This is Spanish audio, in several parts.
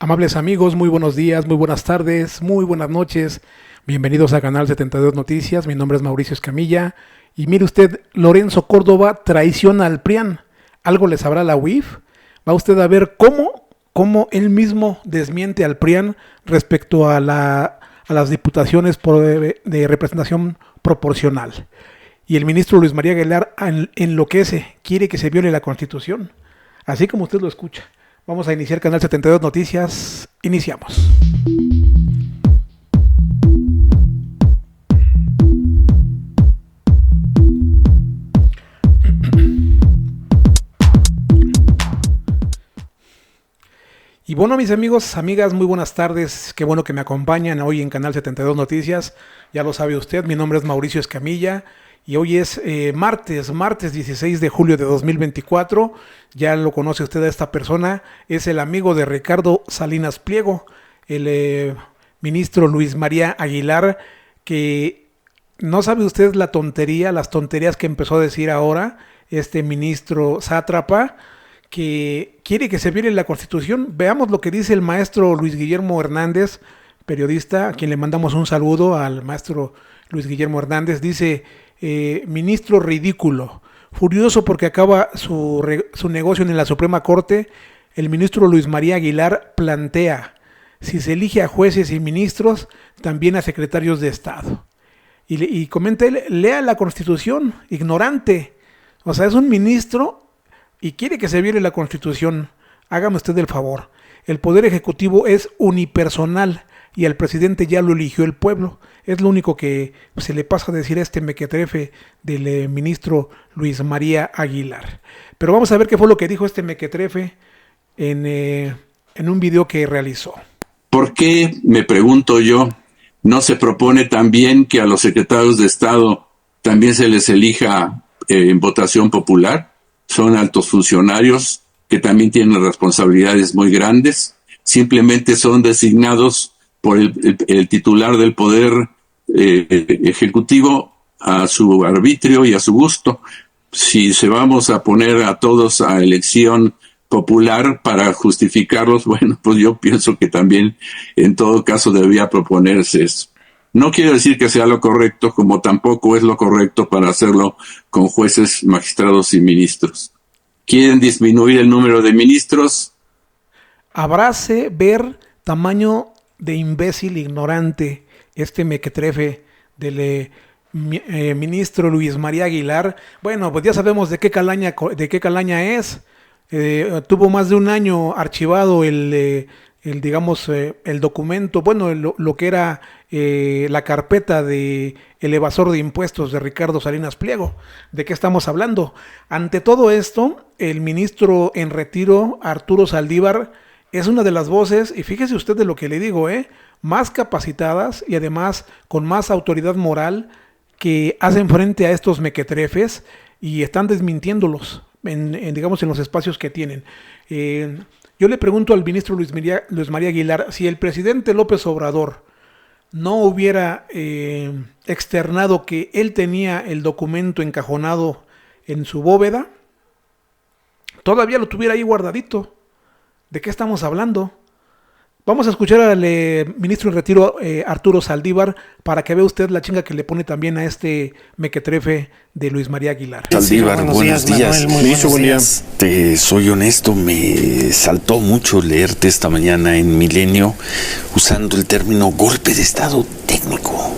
Amables amigos, muy buenos días, muy buenas tardes, muy buenas noches. Bienvenidos a Canal 72 Noticias. Mi nombre es Mauricio Escamilla. Y mire usted, Lorenzo Córdoba traiciona al PRIAN. ¿Algo le sabrá la UIF? Va usted a ver cómo él mismo desmiente al PRIAN respecto a las diputaciones de representación proporcional. Y el ministro Luis María Aguilar enloquece, quiere que se viole la Constitución. Así como usted lo escucha. Vamos a iniciar Canal 72 Noticias. Iniciamos. Y bueno, mis amigos, amigas, muy buenas tardes. Qué bueno que me acompañan hoy en Canal 72 Noticias. Ya lo sabe usted, mi nombre es Mauricio Escamilla. Y hoy es martes 16 de julio de 2024. Ya lo conoce usted a esta persona. Es el amigo de Ricardo Salinas Pliego, el ministro Luis María Aguilar, que no sabe usted las tonterías que empezó a decir ahora este ministro sátrapa, que quiere que se viole la Constitución. Veamos lo que dice el maestro Luis Guillermo Hernández, periodista, a quien le mandamos un saludo al maestro Luis Guillermo Hernández. Dice: ministro ridículo, furioso porque acaba su negocio en la Suprema Corte, el ministro Luis María Aguilar plantea: si se elige a jueces y ministros, también a secretarios de Estado. Y comenta él: lea la Constitución, ignorante. O sea, es un ministro y quiere que se viole la Constitución. Hágame usted el favor. El Poder Ejecutivo es unipersonal y al presidente ya lo eligió el pueblo. Es lo único que se le pasa a decir a este mequetrefe del ministro Luis María Aguilar. Pero vamos a ver qué fue lo que dijo este mequetrefe en un video que realizó. ¿Por qué, me pregunto yo, no se propone también que a los secretarios de Estado también se les elija en votación popular? Son altos funcionarios que también tienen responsabilidades muy grandes. Simplemente son designados por el titular del Poder Ejecutivo a su arbitrio y a su gusto. Si se vamos a poner a todos a elección popular para justificarlos, bueno, pues yo pienso que también en todo caso debería proponerse eso. No quiero decir que sea lo correcto, como tampoco es lo correcto para hacerlo con jueces, magistrados y ministros. ¿Quieren disminuir el número de ministros? Habráse ver tamaño de imbécil ignorante este mequetrefe del ministro Luis María Aguilar. Bueno, pues ya sabemos de qué calaña es. Tuvo más de un año archivado el documento, bueno, lo que era la carpeta de el evasor de impuestos de Ricardo Salinas Pliego. ¿De qué estamos hablando? Ante todo esto, el ministro en retiro, Arturo Saldívar, es una de las voces, y fíjese usted de lo que le digo, más capacitadas y además con más autoridad moral, que hacen frente a estos mequetrefes y están desmintiéndolos en los espacios que tienen. Yo le pregunto al ministro Luis María Aguilar: si el presidente López Obrador no hubiera externado que él tenía el documento encajonado en su bóveda, todavía lo tuviera ahí guardadito. ¿De qué estamos hablando? Vamos a escuchar al ministro en retiro, Arturo Saldívar, para que vea usted la chinga que le pone también a este mequetrefe de Luis María Aguilar. Saldívar, buenos días. Manuel, Te soy honesto, me saltó mucho leerte esta mañana en Milenio usando el término golpe de Estado técnico.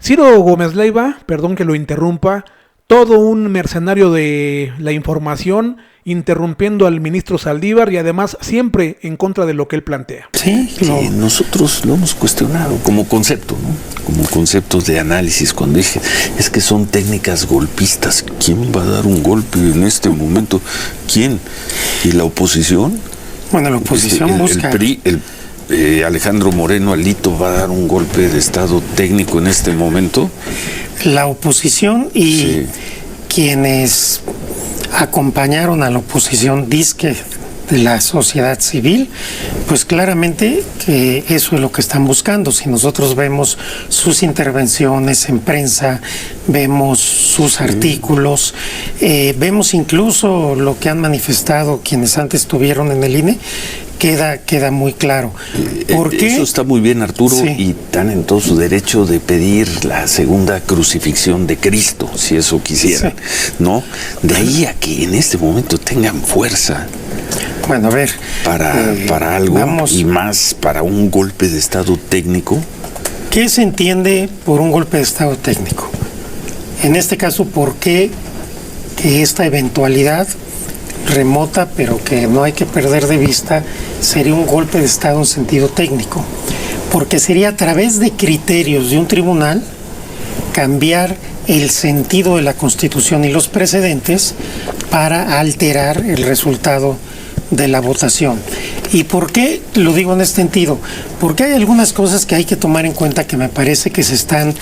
Ciro Gómez Leiva, perdón que lo interrumpa, todo un mercenario de la información, interrumpiendo al ministro Saldívar y además siempre en contra de lo que él plantea. Sí, nosotros lo hemos cuestionado como concepto, ¿no? Como conceptos de análisis, cuando dije, es que son técnicas golpistas. ¿Quién va a dar un golpe en este momento? ¿Quién? ¿Y la oposición? Bueno, la oposición busca... El PRI, Alejandro Moreno Alito va a dar un golpe de Estado técnico en este momento. La oposición y quienes acompañaron a la oposición disque de la sociedad civil, pues claramente que eso es lo que están buscando. Si nosotros vemos sus intervenciones en prensa, vemos sus artículos, vemos incluso lo que han manifestado quienes antes estuvieron en el INE, queda muy claro. ¿Por qué? Eso está muy bien, Arturo, Sí. y están en todo su derecho de pedir la segunda crucifixión de Cristo, si eso quisieran, ¿no? De ahí a que en este momento tengan fuerza Bueno, a ver. para algo, vamos. y más para un golpe de Estado técnico. ¿Qué se entiende por un golpe de Estado técnico? En este caso, ¿por qué que esta eventualidad remota, pero que no hay que perder de vista, sería un golpe de Estado en sentido técnico? Porque sería a través de criterios de un tribunal cambiar el sentido de la Constitución y los precedentes para alterar el resultado de la votación. ¿Y por qué lo digo en este sentido? Porque hay algunas cosas que hay que tomar en cuenta que me parece que se están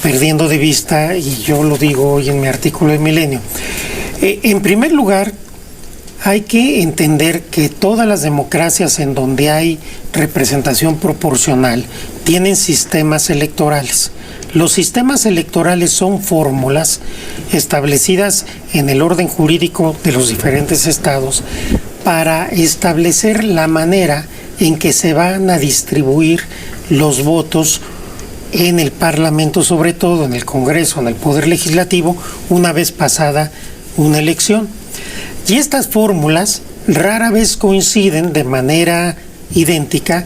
perdiendo de vista, y yo lo digo hoy en mi artículo de Milenio. En primer lugar, hay que entender que todas las democracias en donde hay representación proporcional tienen sistemas electorales. Los sistemas electorales son fórmulas establecidas en el orden jurídico de los diferentes estados para establecer la manera en que se van a distribuir los votos en el Parlamento, sobre todo en el Congreso, en el Poder Legislativo, una vez pasada una elección. Y estas fórmulas rara vez coinciden de manera idéntica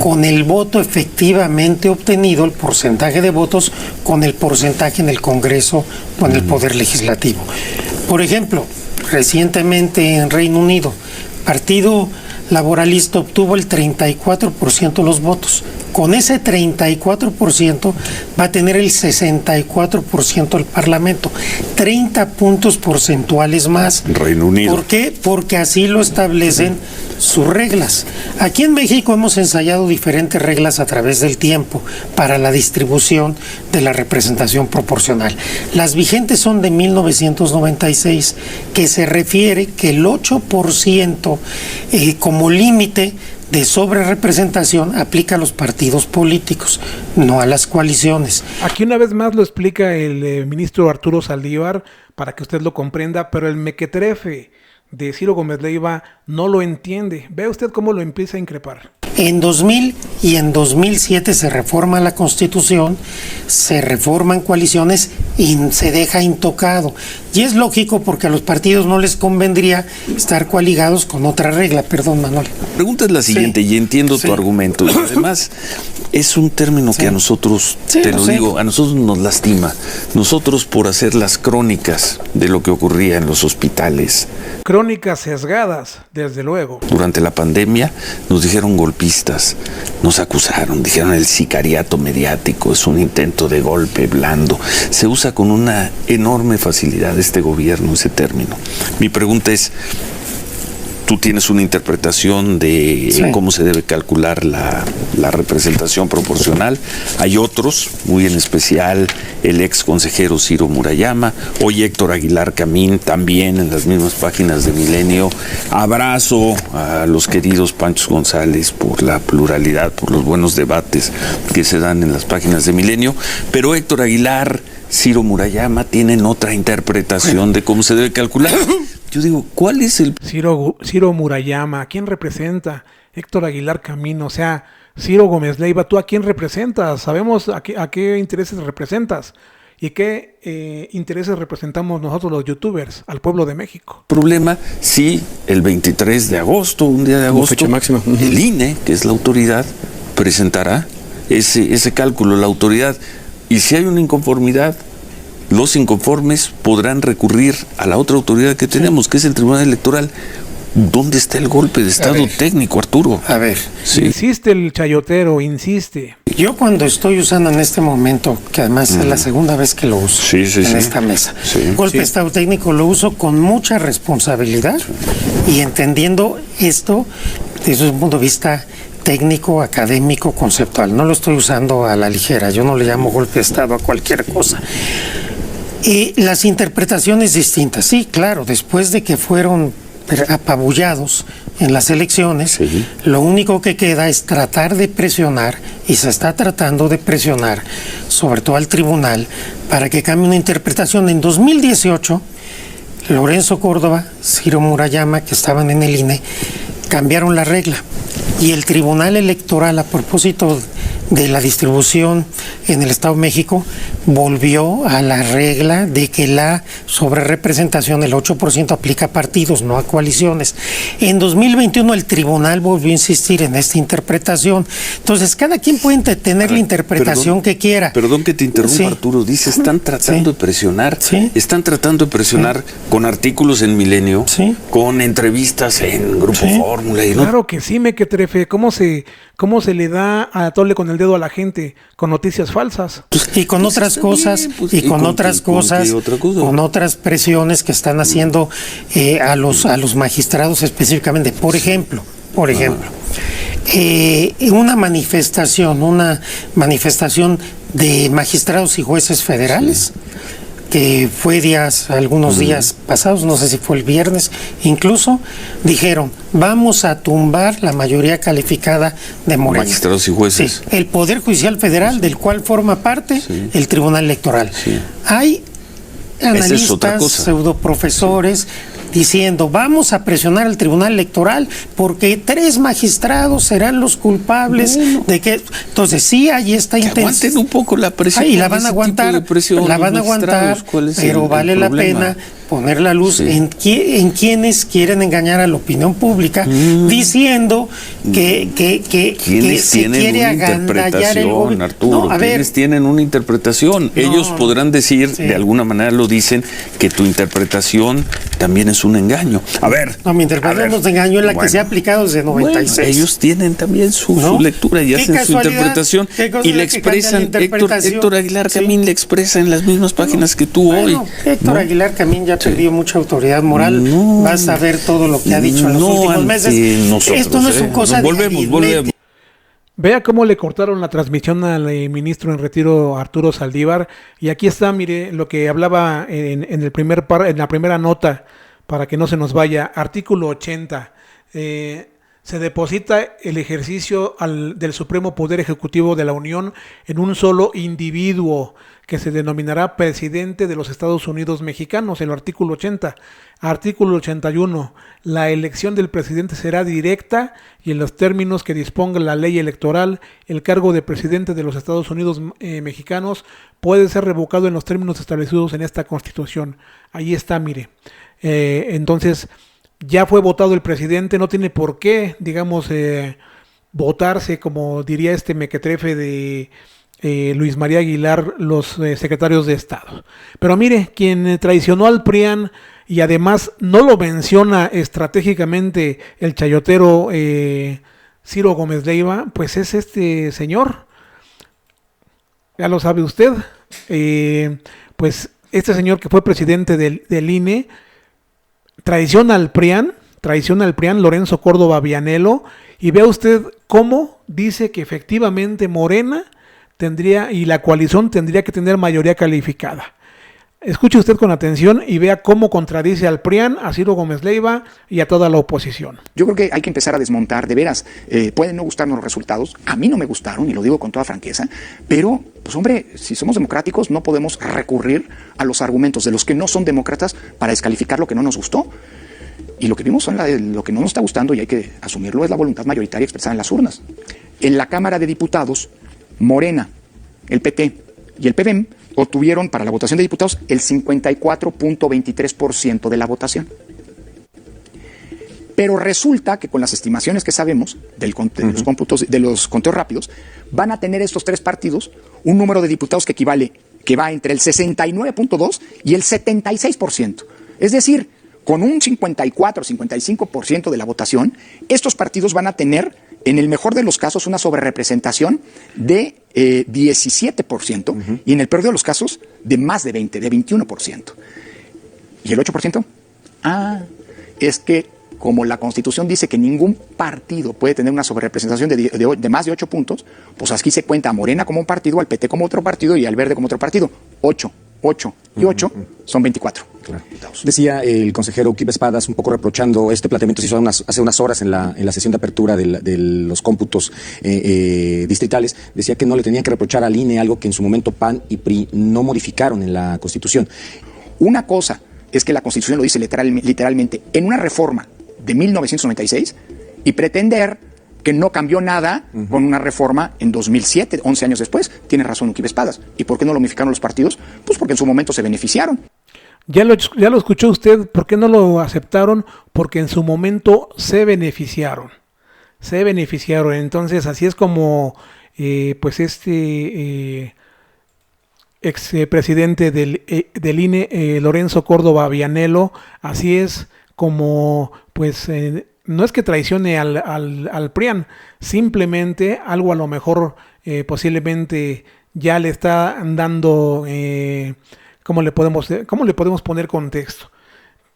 con el voto efectivamente obtenido, el porcentaje de votos, con el porcentaje en el Congreso o en el Poder Legislativo. Por ejemplo, recientemente en Reino Unido, Partido Laboralista obtuvo el 34% de los votos. Con ese 34% va a tener el 64% del Parlamento, 30 puntos porcentuales más. Reino Unido. ¿Por qué? Porque así lo establecen sus reglas. Aquí en México hemos ensayado diferentes reglas a través del tiempo para la distribución de la representación proporcional. Las vigentes son de 1996, que se refiere que el 8% como límite de sobrerepresentación aplica a los partidos políticos, no a las coaliciones. Aquí una vez más lo explica el ministro Arturo Saldívar para que usted lo comprenda, pero el mequetrefe de Ciro Gómez Leiva no lo entiende. Ve usted cómo lo empieza a increpar. En 2000 y en 2007 se reforma la Constitución, se reforman coaliciones y se deja intocado. Y es lógico porque a los partidos no les convendría estar coaligados con otra regla. Perdón, Manuel. La pregunta es la siguiente, Sí. y entiendo Sí. tu argumento. Y además, es un término que a nosotros, Sí, te lo lo sé. digo, a nosotros nos lastima. Nosotros, por hacer las crónicas de lo que ocurría en los hospitales Crónicas sesgadas, desde luego. durante la pandemia, nos dijeron golpistas, nos acusaron, dijeron el sicariato mediático, es un intento de golpe blando. Se usa con una enorme facilidad este gobierno ese término. Mi pregunta es, tú tienes una interpretación de Sí. cómo se debe calcular la representación proporcional. Hay otros, muy en especial el ex consejero Ciro Murayama, hoy Héctor Aguilar Camín, también en las mismas páginas de Milenio. Abrazo a los queridos Panchos González por la pluralidad, por los buenos debates que se dan en las páginas de Milenio. Pero Héctor Aguilar, Ciro Murayama tienen otra interpretación de cómo se debe calcular. Yo digo, ¿cuál es el...? Ciro Murayama, ¿a quién representa? Héctor Aguilar Camino, o sea, Ciro Gómez Leiva, ¿tú a quién representas? Sabemos a qué intereses representas y qué intereses representamos nosotros los youtubers, al pueblo de México. Problema si el 23 de agosto, un día de agosto, fecha máxima. el INE, que es la autoridad, presentará ese cálculo, la autoridad. Y si hay una inconformidad, los inconformes podrán recurrir a la otra autoridad que tenemos, que es el Tribunal Electoral. ¿Dónde está el golpe de Estado técnico, Arturo? A ver, Sí. Insiste el chayotero, insiste. yo cuando estoy usando en este momento, que además es la segunda vez que lo uso Sí, sí, en sí. esta mesa, Sí. golpe de Estado técnico lo uso con mucha responsabilidad y entendiendo esto desde un punto de vista técnico, académico, conceptual. No lo estoy usando a la ligera, yo no le llamo golpe de Estado a cualquier cosa. Y las interpretaciones distintas, sí, claro, después de que fueron apabullados en las elecciones, Sí. lo único que queda es tratar de presionar, y se está tratando de presionar, sobre todo al tribunal, para que cambie una interpretación. En 2018, Lorenzo Córdoba, Ciro Murayama, que estaban en el INE, cambiaron la regla y el Tribunal Electoral, a propósito de la distribución en el Estado de México, volvió a la regla de que la sobrerepresentación, el 8%, aplica a partidos, no a coaliciones. En 2021 el tribunal volvió a insistir en esta interpretación. Entonces, cada quien puede tener la interpretación que quiera. Perdón que te interrumpa, Sí. Arturo. Dice, están tratando de presionar. Sí. Están tratando de presionar con artículos en Milenio, Sí. con entrevistas en Grupo Sí. Fórmula. Y no. Claro que sí, Mequetrefe. ¿Cómo se le da a tole con el dedo a la gente con noticias falsas? Y con otras está cosas, bien, pues, y ¿y con con otras qué- con cosas, qué otra cosa? con otras presiones que están haciendo a los magistrados específicamente. Por ejemplo, una manifestación de magistrados y jueces federales, que fue algunos días pasados, no sé si fue el viernes, incluso dijeron, vamos a tumbar la mayoría calificada de Morena. Magistrados y jueces. Sí, el Poder Judicial Federal, del cual forma parte Sí. el Tribunal Electoral. Sí. Hay Esa es otra analistas, cosa. pseudoprofesores, diciendo, vamos a presionar al Tribunal Electoral porque 3 magistrados serán los culpables de que... Entonces, sí hay esta Que intención. aguanten un poco la presión. Y la ese van a tipo aguantar, de presión, la van a los aguantar, magistrados. ¿Cuál es pero el vale la problema? pena poner la luz Sí. en quienes quieren engañar a la opinión pública, diciendo que Quienes se tienen quiere una agandallar el interpretación, gobierno. Arturo, No, a ver, quienes tienen una interpretación. Ellos podrán decir, Sí. de alguna manera lo dicen, que tu interpretación también es un engaño. A ver. no, mi interpretación no se engañó, en la que se ha aplicado desde 96. Bueno, ellos tienen también su ¿No? lectura y Qué hacen su casualidad, interpretación qué cosa y la que cambia la expresan. interpretación. Héctor Aguilar Sí. Camín le expresa en las mismas páginas que tú Bueno, hoy. Héctor ¿no? Aguilar Camín ya perdió mucha autoridad moral. No. Vas a ver todo lo que ha dicho en los No últimos ante meses. nosotros, Esto no es una cosa de volvemos. aritmética. Vea cómo le cortaron la transmisión al ministro en retiro Arturo Saldívar. Y aquí está, mire, lo que hablaba en la primera nota, para que no se nos vaya. Artículo 80. Se deposita el ejercicio del Supremo Poder Ejecutivo de la Unión en un solo individuo, que se denominará presidente de los Estados Unidos mexicanos, el artículo 80. Artículo 81. La elección del presidente será directa y en los términos que disponga la ley electoral. El cargo de presidente de los Estados Unidos mexicanos puede ser revocado en los términos establecidos en esta Constitución. Ahí está, mire. Entonces, ya fue votado el presidente, no tiene por qué, digamos, votarse, como diría este mequetrefe de Luis María Aguilar, los secretarios de Estado. Pero mire, quien traicionó al PRIAN y además no lo menciona estratégicamente el chayotero Ciro Gómez Leiva, pues es este señor. Ya lo sabe usted. Pues este señor que fue presidente del INE traiciona al PRIAN, Lorenzo Córdoba Vianello, y vea usted cómo dice que efectivamente Morena tendría y la coalición tendría que tener mayoría calificada. Escuche usted con atención y vea cómo contradice al PRIAN, a Ciro Gómez Leiva y a toda la oposición. Yo creo que hay que empezar a desmontar, de veras, pueden no gustarnos los resultados, a mí no me gustaron y lo digo con toda franqueza, pero pues hombre, si somos democráticos no podemos recurrir a los argumentos de los que no son demócratas para descalificar lo que no nos gustó. Y lo que vimos son lo que no nos está gustando y hay que asumirlo, es la voluntad mayoritaria expresada en las urnas. En la Cámara de Diputados, Morena, el PT y el PDEM obtuvieron para la votación de diputados el 54.23% de la votación. Pero resulta que con las estimaciones que sabemos de los conteos rápidos, van a tener estos 3 partidos un número de diputados que va entre el 69.2 y el 76%. Es decir, con un 54-55% de la votación, estos partidos van a tener, en el mejor de los casos, una sobrerepresentación de 17% y en el peor de los casos de más de 21%. ¿Y el 8%? Es que como la Constitución dice que ningún partido puede tener una sobrerepresentación de más de 8 puntos, pues aquí se cuenta a Morena como un partido, al PT como otro partido y al Verde como otro partido. 8 y 8 son 24. Claro. Decía el consejero Quip Espadas, un poco reprochando este planteamiento se hizo hace unas horas en la sesión de apertura de los cómputos distritales, decía que no le tenían que reprochar al INE algo que en su momento PAN y PRI no modificaron en la Constitución. Una cosa es que la Constitución lo dice literalmente, en una reforma de 1996, y pretender que no cambió nada con una reforma en 2007, 11 años después. Tiene razón Uquibe Espadas. ¿Y por qué no lo modificaron los partidos? Pues porque en su momento se beneficiaron. Ya lo escuchó usted. ¿Por qué no lo aceptaron? Porque en su momento se beneficiaron. Se beneficiaron. Entonces, así es como pues ex presidente del INE, Lorenzo Córdoba Vianello, así es como pues no es que traicione al PRIAN, simplemente algo a lo mejor posiblemente ya le está dando, ¿cómo le podemos poner contexto?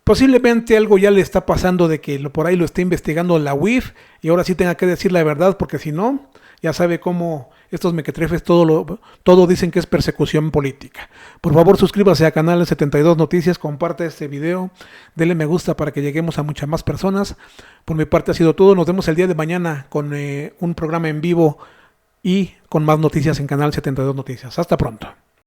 Posiblemente algo ya le está pasando de que por ahí lo está investigando la UIF y ahora sí tenga que decir la verdad, porque si no, ya sabe cómo estos mequetrefes todo dicen que es persecución política. Por favor, suscríbase a Canal 72 Noticias, comparte este video, denle me gusta para que lleguemos a muchas más personas. Por mi parte ha sido todo. Nos vemos el día de mañana con un programa en vivo y con más noticias en Canal 72 Noticias. Hasta pronto.